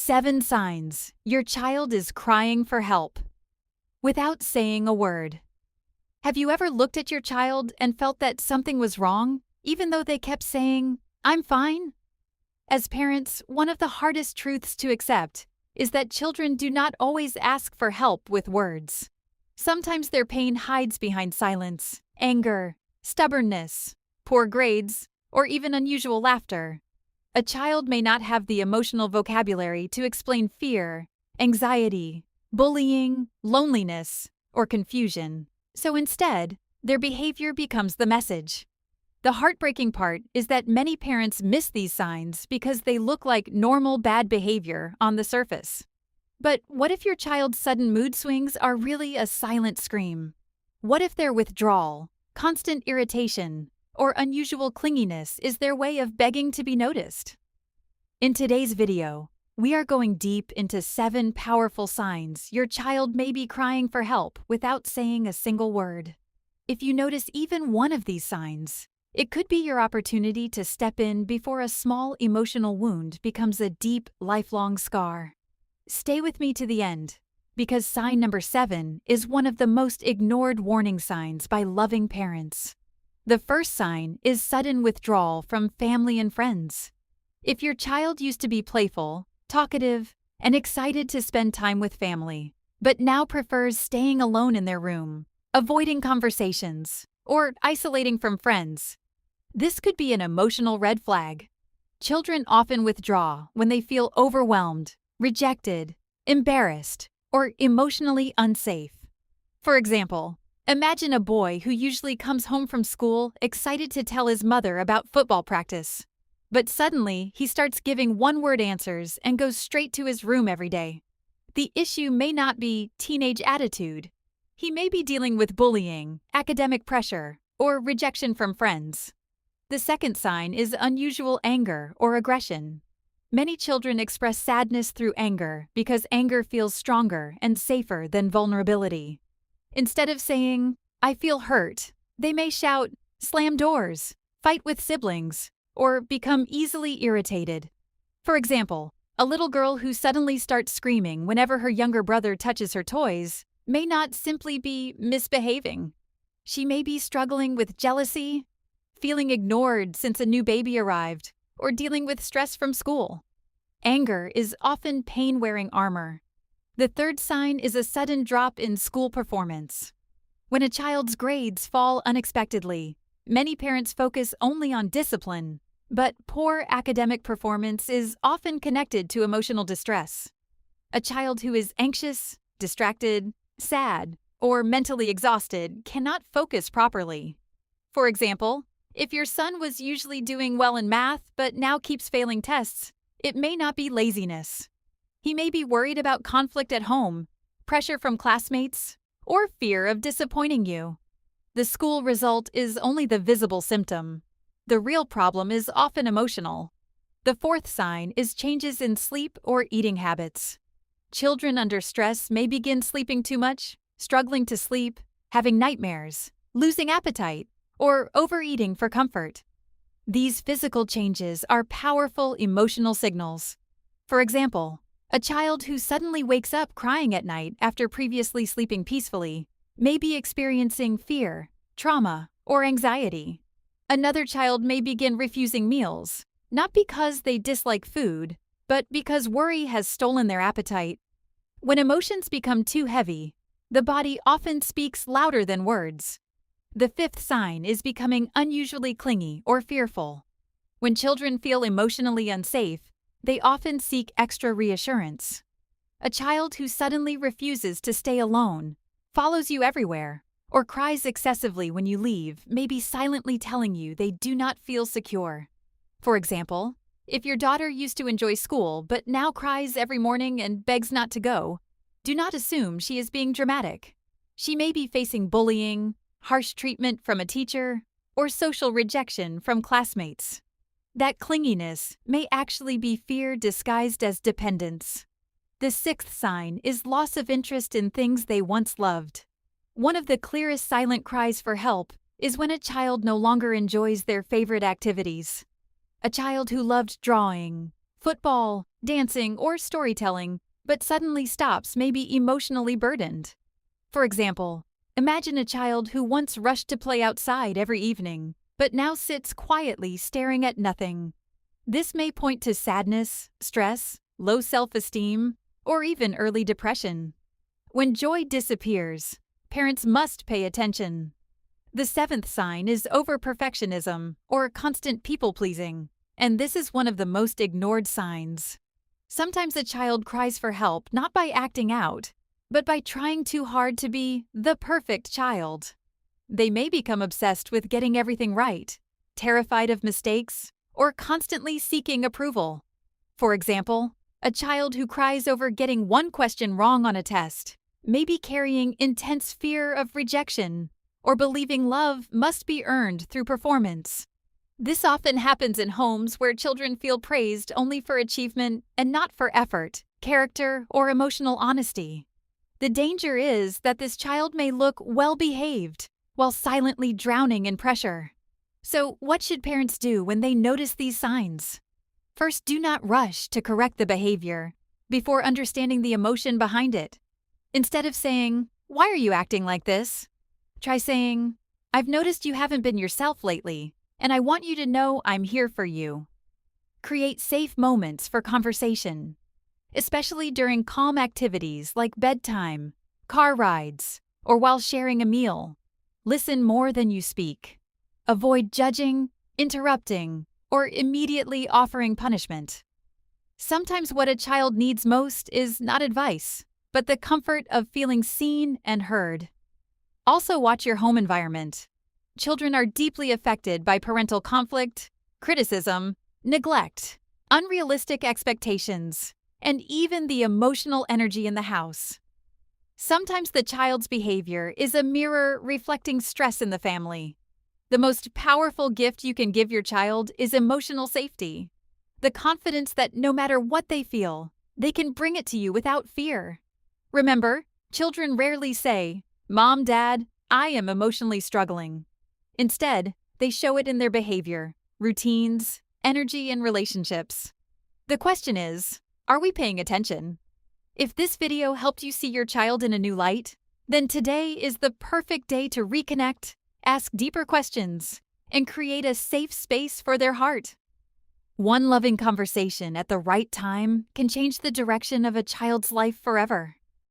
7 signs your child is crying for help without saying a word. Have you ever looked at your child and felt that something was wrong, even though they kept saying, "I'm fine"? As parents, one of the hardest truths to accept is that children do not always ask for help with words. Sometimes their pain hides behind silence, anger, stubbornness, poor grades, or even unusual laughter. A child may not have the emotional vocabulary to explain fear, anxiety, bullying, loneliness, or confusion. So instead, their behavior becomes the message. The heartbreaking part is that many parents miss these signs because they look like normal bad behavior on the surface. But what if your child's sudden mood swings are really a silent scream? What if their withdrawal, constant irritation, or unusual clinginess is their way of begging to be noticed? In today's video, we are going deep into 7 powerful signs your child may be crying for help without saying a single word. If you notice even one of these signs, it could be your opportunity to step in before a small emotional wound becomes a deep, lifelong scar. Stay with me to the end, because sign number 7 is one of the most ignored warning signs by loving parents. The first sign is sudden withdrawal from family and friends. If your child used to be playful, talkative, and excited to spend time with family, but now prefers staying alone in their room, avoiding conversations, or isolating from friends, this could be an emotional red flag. Children often withdraw when they feel overwhelmed, rejected, embarrassed, or emotionally unsafe. For example, imagine a boy who usually comes home from school excited to tell his mother about football practice. But suddenly, he starts giving one-word answers and goes straight to his room every day. The issue may not be teenage attitude. He may be dealing with bullying, academic pressure, or rejection from friends. The second sign is unusual anger or aggression. Many children express sadness through anger because anger feels stronger and safer than vulnerability. Instead of saying, "I feel hurt," they may shout, slam doors, fight with siblings, or become easily irritated. For example, a little girl who suddenly starts screaming whenever her younger brother touches her toys may not simply be misbehaving. She may be struggling with jealousy, feeling ignored since a new baby arrived, or dealing with stress from school. Anger is often pain-wearing armor. The third sign is a sudden drop in school performance. When a child's grades fall unexpectedly, many parents focus only on discipline, but poor academic performance is often connected to emotional distress. A child who is anxious, distracted, sad, or mentally exhausted cannot focus properly. For example, if your son was usually doing well in math but now keeps failing tests, it may not be laziness. He may be worried about conflict at home, pressure from classmates, or fear of disappointing you. The school result is only the visible symptom. The real problem is often emotional. The fourth sign is changes in sleep or eating habits. Children under stress may begin sleeping too much, struggling to sleep, having nightmares, losing appetite, or overeating for comfort. These physical changes are powerful emotional signals. For example, a child who suddenly wakes up crying at night after previously sleeping peacefully may be experiencing fear, trauma, or anxiety. Another child may begin refusing meals, not because they dislike food, but because worry has stolen their appetite. When emotions become too heavy, the body often speaks louder than words. The fifth sign is becoming unusually clingy or fearful. When children feel emotionally unsafe, they often seek extra reassurance. A child who suddenly refuses to stay alone, follows you everywhere, or cries excessively when you leave may be silently telling you they do not feel secure. For example, if your daughter used to enjoy school but now cries every morning and begs not to go, do not assume she is being dramatic. She may be facing bullying, harsh treatment from a teacher, or social rejection from classmates. That clinginess may actually be fear disguised as dependence. The sixth sign is loss of interest in things they once loved. One of the clearest silent cries for help is when a child no longer enjoys their favorite activities. A child who loved drawing, football, dancing, or storytelling, but suddenly stops, maybe emotionally burdened. For example, imagine a child who once rushed to play outside every evening, but now sits quietly staring at nothing. This may point to sadness, stress, low self-esteem, or even early depression. When joy disappears, parents must pay attention. The seventh sign is over-perfectionism or constant people-pleasing, and this is one of the most ignored signs. Sometimes a child cries for help not by acting out, but by trying too hard to be the perfect child. They may become obsessed with getting everything right, terrified of mistakes, or constantly seeking approval. For example, a child who cries over getting one question wrong on a test may be carrying intense fear of rejection or believing love must be earned through performance. This often happens in homes where children feel praised only for achievement and not for effort, character, or emotional honesty. The danger is that this child may look well-behaved while silently drowning in pressure. So, what should parents do when they notice these signs? First, do not rush to correct the behavior before understanding the emotion behind it. Instead of saying, "Why are you acting like this?" try saying, "I've noticed you haven't been yourself lately, and I want you to know I'm here for you." Create safe moments for conversation, especially during calm activities like bedtime, car rides, or while sharing a meal. Listen more than you speak. Avoid judging, interrupting, or immediately offering punishment. Sometimes what a child needs most is not advice, but the comfort of feeling seen and heard. Also, watch your home environment. Children are deeply affected by parental conflict, criticism, neglect, unrealistic expectations, and even the emotional energy in the house. Sometimes the child's behavior is a mirror reflecting stress in the family. The most powerful gift you can give your child is emotional safety. The confidence that no matter what they feel, they can bring it to you without fear. Remember, children rarely say, "Mom, Dad, I am emotionally struggling." Instead, they show it in their behavior, routines, energy, and relationships. The question is, are we paying attention? If this video helped you see your child in a new light, then today is the perfect day to reconnect, ask deeper questions, and create a safe space for their heart. One loving conversation at the right time can change the direction of a child's life forever.